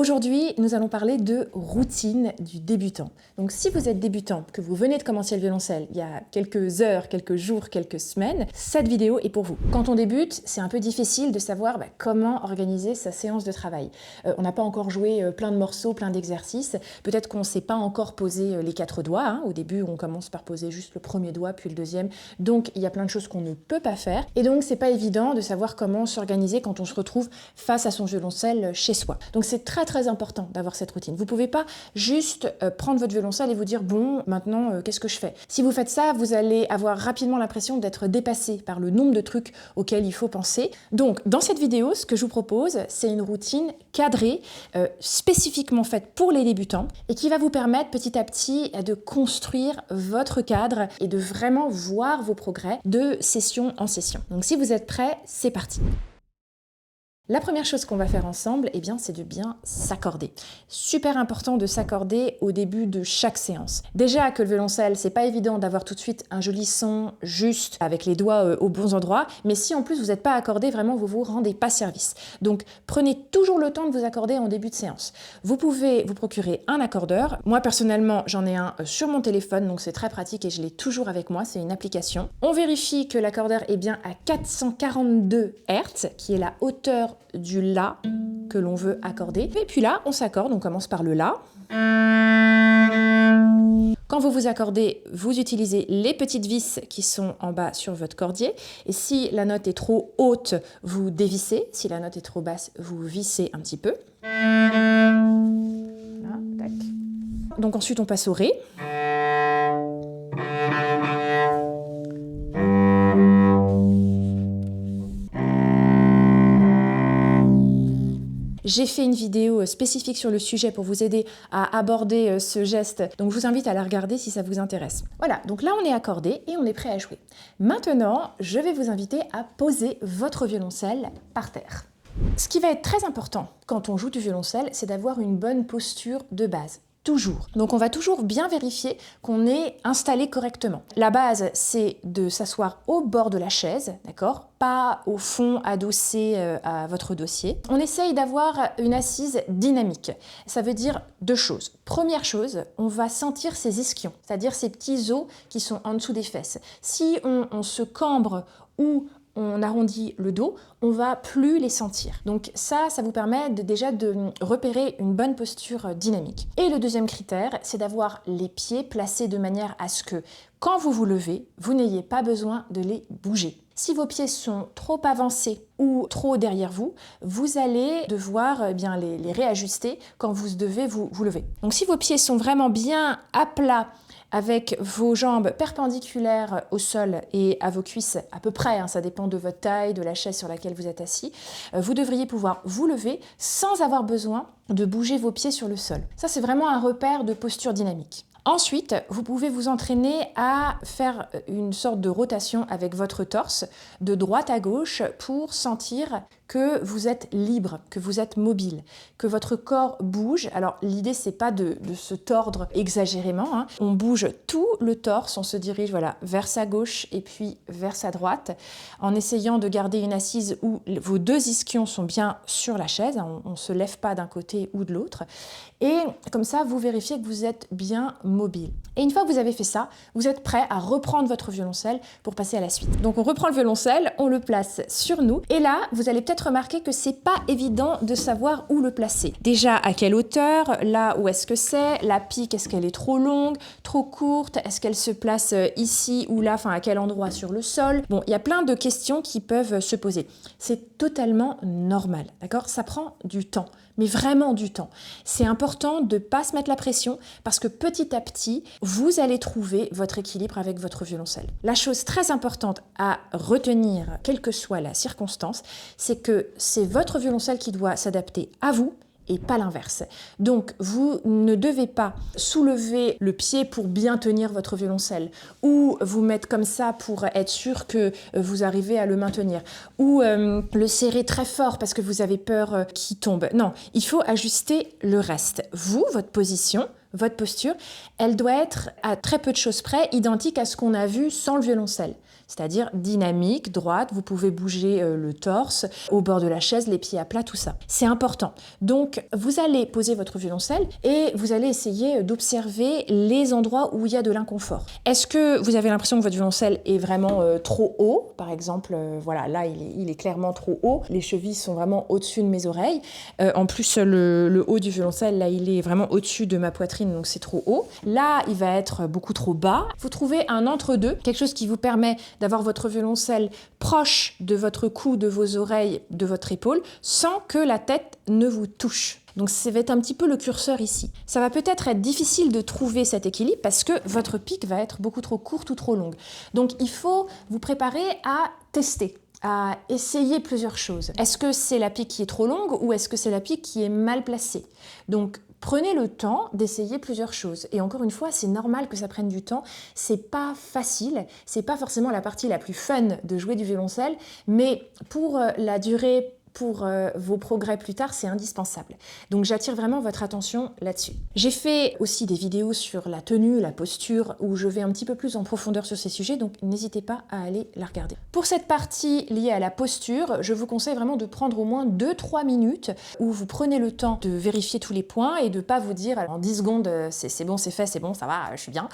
Aujourd'hui, nous allons parler de routine du débutant. Donc si vous êtes débutant, que vous venez de commencer le violoncelle il y a quelques heures, quelques jours, quelques semaines, cette vidéo est pour vous. Quand on débute, c'est un peu difficile de savoir comment organiser sa séance de travail. On n'a pas encore joué plein de morceaux, plein d'exercices. Peut-être qu'on ne sait pas encore poser les 4 doigts. Au début, on commence par poser juste le premier doigt, puis le deuxième. Donc il y a plein de choses qu'on ne peut pas faire. Et donc c'est pas évident de savoir comment s'organiser quand on se retrouve face à son violoncelle chez soi. Donc c'est très important d'avoir cette routine. Vous pouvez pas juste prendre votre violoncelle et vous dire bon, maintenant qu'est-ce que je fais? Si vous faites ça, vous allez avoir rapidement l'impression d'être dépassé par le nombre de trucs auxquels il faut penser. Donc dans cette vidéo, ce que je vous propose, c'est une routine cadrée, spécifiquement faite pour les débutants et qui va vous permettre petit à petit de construire votre cadre et de vraiment voir vos progrès de session en session. Donc si vous êtes prêts, c'est parti. La première chose qu'on va faire ensemble, c'est de bien s'accorder. Super important de s'accorder au début de chaque séance. Déjà que le violoncelle, c'est pas évident d'avoir tout de suite un joli son juste avec les doigts aux bons endroits, mais si en plus vous n'êtes pas accordé, vraiment vous vous rendez pas service. Donc prenez toujours le temps de vous accorder en début de séance. Vous pouvez vous procurer un accordeur. Moi personnellement, j'en ai un sur mon téléphone, donc c'est très pratique et je l'ai toujours avec moi, c'est une application. On vérifie que l'accordeur est bien à 442 Hz, qui est la hauteur du La que l'on veut accorder. Et puis là, on s'accorde, on commence par le La. Quand vous vous accordez, vous utilisez les petites vis qui sont en bas sur votre cordier. Et si la note est trop haute, vous dévissez. Si la note est trop basse, vous vissez un petit peu. Là, tac. Donc ensuite, on passe au Ré. J'ai fait une vidéo spécifique sur le sujet pour vous aider à aborder ce geste, donc je vous invite à la regarder si ça vous intéresse. Voilà, donc là on est accordé et on est prêt à jouer. Maintenant, je vais vous inviter à poser votre violoncelle par terre. Ce qui va être très important quand on joue du violoncelle, c'est d'avoir une bonne posture de base. Toujours. Donc on va toujours bien vérifier qu'on est installé correctement. La base, c'est de s'asseoir au bord de la chaise, d'accord? Pas au fond adossé à votre dossier. On essaye d'avoir une assise dynamique. Ça veut dire deux choses. Première chose, on va sentir ces ischions, c'est-à-dire ces petits os qui sont en dessous des fesses. Si on se cambre ou on arrondit le dos, on va plus les sentir. Donc ça vous permet déjà de repérer une bonne posture dynamique. Et le deuxième critère, c'est d'avoir les pieds placés de manière à ce que quand vous vous levez, vous n'ayez pas besoin de les bouger. Si vos pieds sont trop avancés ou trop derrière vous, vous allez devoir les réajuster quand vous devez vous lever. Donc si vos pieds sont vraiment bien à plat, avec vos jambes perpendiculaires au sol et à vos cuisses à peu près, ça dépend de votre taille, de la chaise sur laquelle vous êtes assis, vous devriez pouvoir vous lever sans avoir besoin de bouger vos pieds sur le sol. Ça, c'est vraiment un repère de posture dynamique. Ensuite, vous pouvez vous entraîner à faire une sorte de rotation avec votre torse de droite à gauche pour sentir que vous êtes libre, que vous êtes mobile, que votre corps bouge. Alors l'idée, c'est pas de se tordre exagérément. On bouge tout le torse, on se dirige vers sa gauche et puis vers sa droite, en essayant de garder une assise où vos deux ischions sont bien sur la chaise. On ne se lève pas d'un côté ou de l'autre. Et comme ça, vous vérifiez que vous êtes bien mobile. Et une fois que vous avez fait ça, vous êtes prêt à reprendre votre violoncelle pour passer à la suite. Donc on reprend le violoncelle, on le place sur nous. Et là, vous allez peut-être remarquer que c'est pas évident de savoir où le placer. Déjà, à quelle hauteur, là où est-ce que c'est, la pique, est-ce qu'elle est trop longue, trop courte, est-ce qu'elle se place ici ou là, à quel endroit sur le sol. Bon, il y a plein de questions qui peuvent se poser. C'est totalement normal, d'accord? Ça prend du temps, mais vraiment du temps. C'est important de ne pas se mettre la pression parce que petit à petit, vous allez trouver votre équilibre avec votre violoncelle. La chose très importante à retenir, quelle que soit la circonstance, c'est que c'est votre violoncelle qui doit s'adapter à vous et pas l'inverse. Donc, vous ne devez pas soulever le pied pour bien tenir votre violoncelle ou vous mettre comme ça pour être sûr que vous arrivez à le maintenir ou le serrer très fort parce que vous avez peur qu'il tombe. Non, il faut ajuster le reste. Vous, votre position, votre posture, elle doit être à très peu de choses près identique à ce qu'on a vu sans le violoncelle. c'est-à-dire dynamique, droite, vous pouvez bouger le torse, au bord de la chaise, les pieds à plat, tout ça. C'est important. Donc, vous allez poser votre violoncelle et vous allez essayer d'observer les endroits où il y a de l'inconfort. Est-ce que vous avez l'impression que votre violoncelle est vraiment trop haut? Par exemple, voilà, là, il est clairement trop haut. Les chevilles sont vraiment au-dessus de mes oreilles. En plus, le haut du violoncelle, là, il est vraiment au-dessus de ma poitrine, donc c'est trop haut. Là, il va être beaucoup trop bas. Vous trouvez un entre-deux, quelque chose qui vous permet d'avoir votre violoncelle proche de votre cou, de vos oreilles, de votre épaule, sans que la tête ne vous touche. Donc ça va être un petit peu le curseur ici. Ça va peut-être être difficile de trouver cet équilibre parce que votre pique va être beaucoup trop courte ou trop longue. Donc il faut vous préparer à tester, à essayer plusieurs choses. Est-ce que c'est la pique qui est trop longue ou est-ce que c'est la pique qui est mal placée? Donc prenez le temps d'essayer plusieurs choses. Et encore une fois, c'est normal que ça prenne du temps. C'est pas facile, c'est pas forcément la partie la plus fun de jouer du violoncelle, mais pour la durée, pour vos progrès plus tard, c'est indispensable. Donc j'attire vraiment votre attention là-dessus. J'ai fait aussi des vidéos sur la tenue, la posture, où je vais un petit peu plus en profondeur sur ces sujets, donc n'hésitez pas à aller la regarder. Pour cette partie liée à la posture, je vous conseille vraiment de prendre au moins 2-3 minutes où vous prenez le temps de vérifier tous les points et de ne pas vous dire en 10 secondes c'est bon, c'est fait, c'est bon, ça va, je suis bien.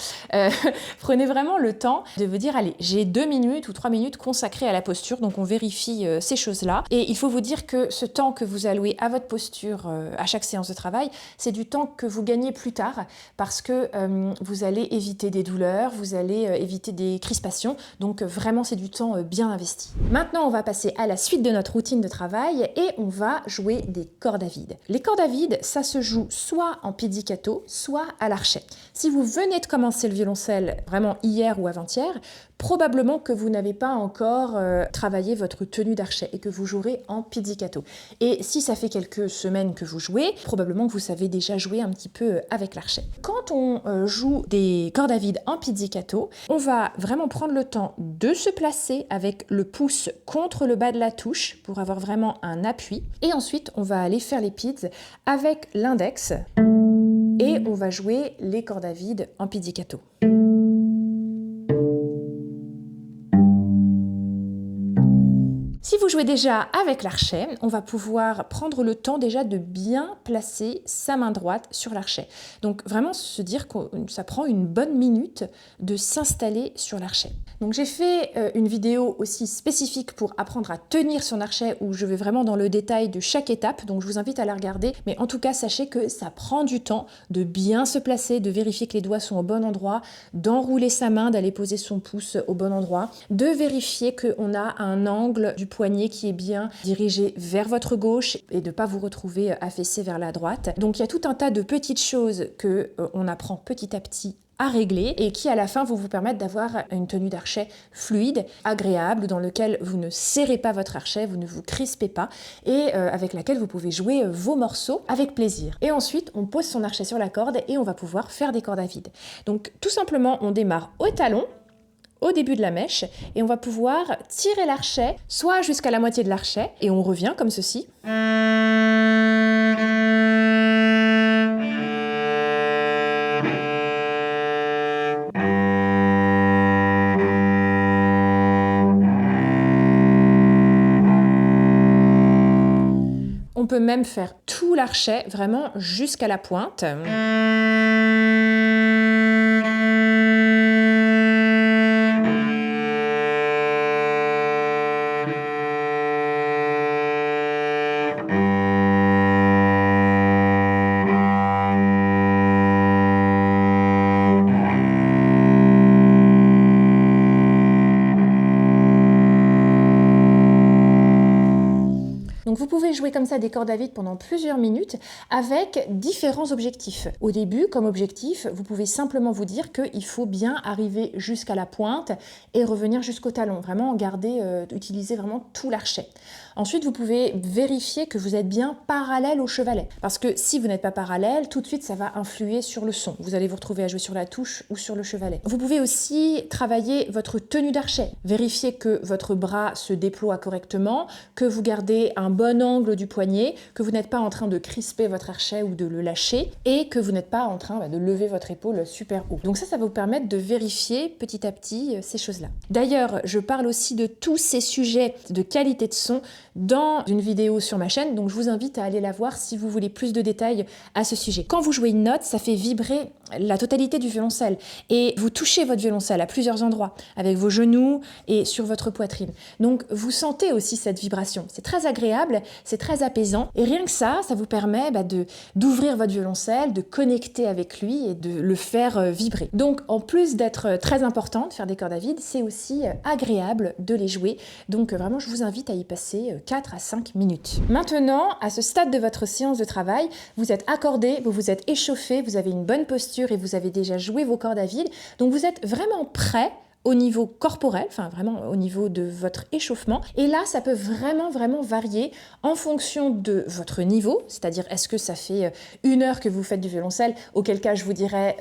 Prenez vraiment le temps de vous dire allez, j'ai 2 minutes ou 3 minutes consacrées à la posture, donc on vérifie ces choses-là. Et il faut vous dire que ce temps que vous allouez à votre posture à chaque séance de travail, c'est du temps que vous gagnez plus tard parce que vous allez éviter des douleurs, vous allez éviter des crispations, donc vraiment c'est du temps bien investi. Maintenant on va passer à la suite de notre routine de travail et on va jouer des cordes à vide. Les cordes à vide, ça se joue soit en pizzicato, soit à l'archet. Si vous venez de commencer le violoncelle vraiment hier ou avant-hier, probablement que vous n'avez pas encore travaillé votre tenue d'archet et que vous jouerez en pizzicato. Et si ça fait quelques semaines que vous jouez, probablement que vous savez déjà jouer un petit peu avec l'archet. Quand on joue des cordes à vide en pizzicato, on va vraiment prendre le temps de se placer avec le pouce contre le bas de la touche pour avoir vraiment un appui. Et ensuite, on va aller faire les pizz avec l'index et on va jouer les cordes à vide en pizzicato. Si vous jouez déjà avec l'archet, on va pouvoir prendre le temps déjà de bien placer sa main droite sur l'archet. Donc vraiment se dire que ça prend une bonne minute de s'installer sur l'archet. Donc j'ai fait une vidéo aussi spécifique pour apprendre à tenir son archet où je vais vraiment dans le détail de chaque étape, donc je vous invite à la regarder. Mais en tout cas, sachez que ça prend du temps de bien se placer, de vérifier que les doigts sont au bon endroit, d'enrouler sa main, d'aller poser son pouce au bon endroit, de vérifier qu'on a un angle du poignet qui est bien dirigé vers votre gauche et de ne pas vous retrouver affaissé vers la droite. Donc il y a tout un tas de petites choses qu'on apprend petit à petit à régler et qui à la fin vont vous permettre d'avoir une tenue d'archet fluide, agréable, dans lequel vous ne serrez pas votre archet, vous ne vous crispez pas et avec laquelle vous pouvez jouer vos morceaux avec plaisir. Et ensuite, on pose son archet sur la corde et on va pouvoir faire des cordes à vide. Donc tout simplement, on démarre au talon, au début de la mèche, et on va pouvoir tirer l'archet soit jusqu'à la moitié de l'archet et on revient comme ceci. On peut même faire tout l'archet vraiment jusqu'à la pointe. Donc vous pouvez jouer comme ça des cordes à vide pendant plusieurs minutes avec différents objectifs. Au début, comme objectif, vous pouvez simplement vous dire qu'il faut bien arriver jusqu'à la pointe et revenir jusqu'au talon. Vraiment utiliser vraiment tout l'archet. Ensuite, vous pouvez vérifier que vous êtes bien parallèle au chevalet. Parce que si vous n'êtes pas parallèle, tout de suite, ça va influer sur le son. Vous allez vous retrouver à jouer sur la touche ou sur le chevalet. Vous pouvez aussi travailler votre tenue d'archet. Vérifiez que votre bras se déploie correctement, que vous gardez un bon angle du poignet, que vous n'êtes pas en train de crisper votre archet ou de le lâcher et que vous n'êtes pas en train de lever votre épaule super haut. Donc ça va vous permettre de vérifier petit à petit ces choses-là. D'ailleurs, je parle aussi de tous ces sujets de qualité de son dans une vidéo sur ma chaîne, donc je vous invite à aller la voir si vous voulez plus de détails à ce sujet. Quand vous jouez une note, ça fait vibrer la totalité du violoncelle et vous touchez votre violoncelle à plusieurs endroits, avec vos genoux et sur votre poitrine. Donc vous sentez aussi cette vibration. C'est très agréable, c'est très apaisant et rien que ça vous permet d'ouvrir votre violoncelle, de connecter avec lui et de le faire vibrer. Donc en plus d'être très important de faire des cordes à vide, c'est aussi agréable de les jouer. Donc vraiment, je vous invite à y passer 4 à 5 minutes. Maintenant, à ce stade de votre séance de travail, vous êtes accordé, vous vous êtes échauffé, vous avez une bonne posture et vous avez déjà joué vos cordes à vide. Donc vous êtes vraiment prêt au niveau corporel, enfin vraiment au niveau de votre échauffement. Et là, ça peut vraiment varier en fonction de votre niveau, c'est-à-dire est-ce que ça fait 1 heure que vous faites du violoncelle, auquel cas je vous dirais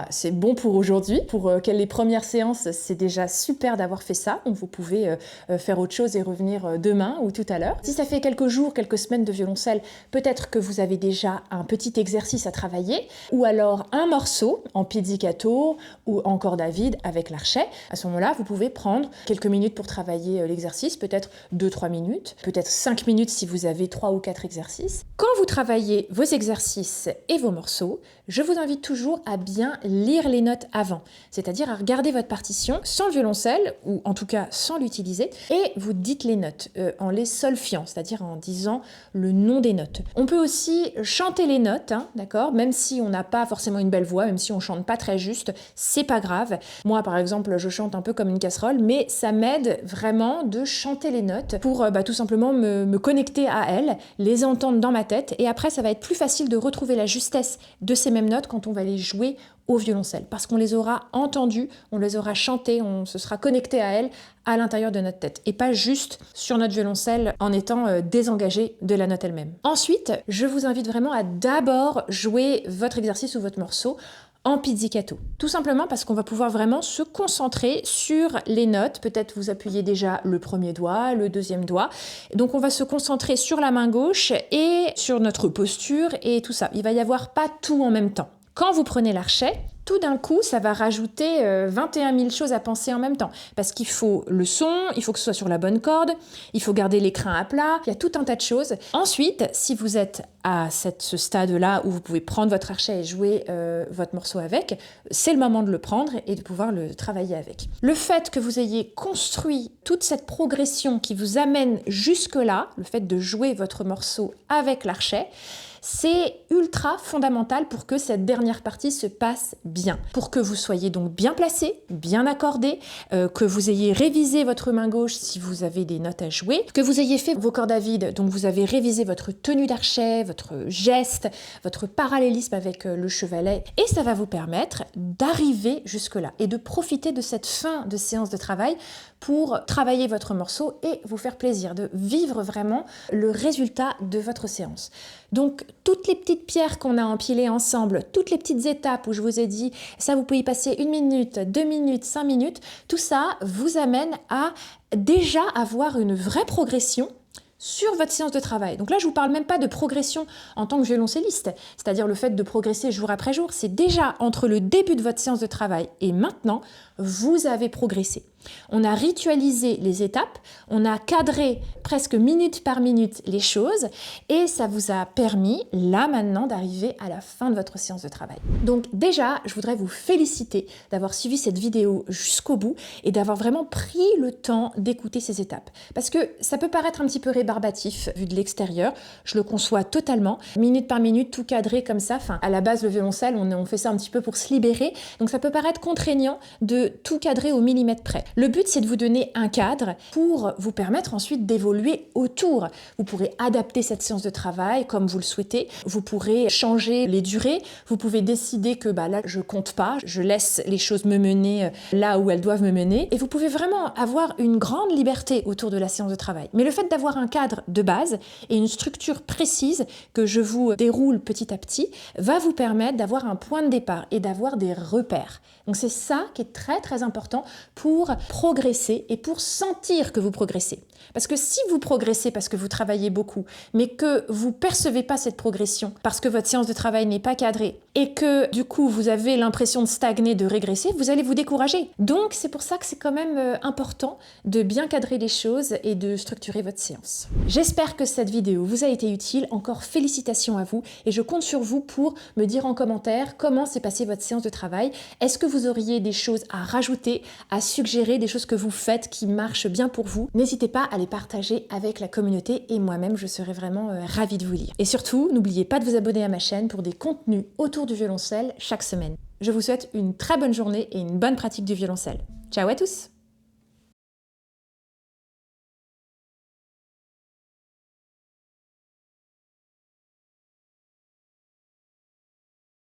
c'est bon pour aujourd'hui. Pour les premières séances, c'est déjà super d'avoir fait ça, donc vous pouvez faire autre chose et revenir demain ou tout à l'heure. Si ça fait quelques jours, quelques semaines de violoncelle, peut-être que vous avez déjà un petit exercice à travailler, ou alors un morceau en pizzicato ou en corde à vide avec l'archet. À ce moment-là, vous pouvez prendre quelques minutes pour travailler l'exercice, peut-être 2-3 minutes, peut-être 5 minutes si vous avez 3 ou 4 exercices. Quand vous travaillez vos exercices et vos morceaux, je vous invite toujours à bien lire les notes avant, c'est-à-dire à regarder votre partition sans le violoncelle, ou en tout cas sans l'utiliser, et vous dites les notes en les solfiant, c'est-à-dire en disant le nom des notes. On peut aussi chanter les notes, d'accord, même si on n'a pas forcément une belle voix, même si on chante pas très juste, c'est pas grave. Moi, par exemple, je chante un peu comme une casserole, mais ça m'aide vraiment de chanter les notes pour tout simplement me connecter à elles, les entendre dans ma tête, et après ça va être plus facile de retrouver la justesse de ces mêmes notes quand on va les jouer au violoncelle, parce qu'on les aura entendues, on les aura chantées, on se sera connecté à elles à l'intérieur de notre tête, et pas juste sur notre violoncelle en étant désengagé de la note elle-même. Ensuite, je vous invite vraiment à d'abord jouer votre exercice ou votre morceau en pizzicato. Tout simplement parce qu'on va pouvoir vraiment se concentrer sur les notes. Peut-être vous appuyez déjà le premier doigt, le deuxième doigt. Donc on va se concentrer sur la main gauche et sur notre posture et tout ça. Il va y avoir pas tout en même temps. Quand vous prenez l'archet, tout d'un coup, ça va rajouter 21 000 choses à penser en même temps. Parce qu'il faut le son, il faut que ce soit sur la bonne corde, il faut garder l'écrin à plat, il y a tout un tas de choses. Ensuite, si vous êtes à ce stade-là où vous pouvez prendre votre archet et jouer votre morceau avec, c'est le moment de le prendre et de pouvoir le travailler avec. Le fait que vous ayez construit toute cette progression qui vous amène jusque-là, le fait de jouer votre morceau avec l'archet, c'est ultra fondamental pour que cette dernière partie se passe bien. Pour que vous soyez donc bien placé, bien accordé, que vous ayez révisé votre main gauche si vous avez des notes à jouer, que vous ayez fait vos cordes à vide, donc vous avez révisé votre tenue d'archet, votre geste, votre parallélisme avec le chevalet, et ça va vous permettre d'arriver jusque-là et de profiter de cette fin de séance de travail pour travailler votre morceau et vous faire plaisir, de vivre vraiment le résultat de votre séance. Donc, toutes les petites pierres qu'on a empilées ensemble, toutes les petites étapes où je vous ai dit, ça vous pouvez y passer 1 minute, 2 minutes, 5 minutes, tout ça vous amène à déjà avoir une vraie progression sur votre séance de travail. Donc là, je ne vous parle même pas de progression en tant que violoncelliste, c'est-à-dire le fait de progresser jour après jour. C'est déjà entre le début de votre séance de travail et maintenant, vous avez progressé. On a ritualisé les étapes, on a cadré presque minute par minute les choses et ça vous a permis, là maintenant, d'arriver à la fin de votre séance de travail. Donc déjà, je voudrais vous féliciter d'avoir suivi cette vidéo jusqu'au bout et d'avoir vraiment pris le temps d'écouter ces étapes. Parce que ça peut paraître un petit peu rébarbatif vu de l'extérieur, je le conçois totalement. Minute par minute, tout cadré comme ça, à la base, le violoncelle, on fait ça un petit peu pour se libérer, donc ça peut paraître contraignant de tout cadrer au millimètre près. Le but, c'est de vous donner un cadre pour vous permettre ensuite d'évoluer autour. Vous pourrez adapter cette séance de travail comme vous le souhaitez. Vous pourrez changer les durées. Vous pouvez décider que là, je compte pas, je laisse les choses me mener là où elles doivent me mener. Et vous pouvez vraiment avoir une grande liberté autour de la séance de travail. Mais le fait d'avoir un cadre de base et une structure précise que je vous déroule petit à petit va vous permettre d'avoir un point de départ et d'avoir des repères. Donc c'est ça qui est très très important pour progresser et pour sentir que vous progressez. Parce que si vous progressez parce que vous travaillez beaucoup, mais que vous percevez pas cette progression parce que votre séance de travail n'est pas cadrée et que du coup vous avez l'impression de stagner, de régresser, vous allez vous décourager. Donc c'est pour ça que c'est quand même important de bien cadrer les choses et de structurer votre séance. J'espère que cette vidéo vous a été utile. Encore félicitations à vous et je compte sur vous pour me dire en commentaire comment s'est passée votre séance de travail. Est-ce que vous auriez des choses à rajouter, à suggérer, des choses que vous faites qui marchent bien pour vous? N'hésitez pas à les partager avec la communauté et moi-même, je serai vraiment ravie de vous lire. Et surtout, n'oubliez pas de vous abonner à ma chaîne pour des contenus autour du violoncelle chaque semaine. Je vous souhaite une très bonne journée et une bonne pratique du violoncelle. Ciao à tous!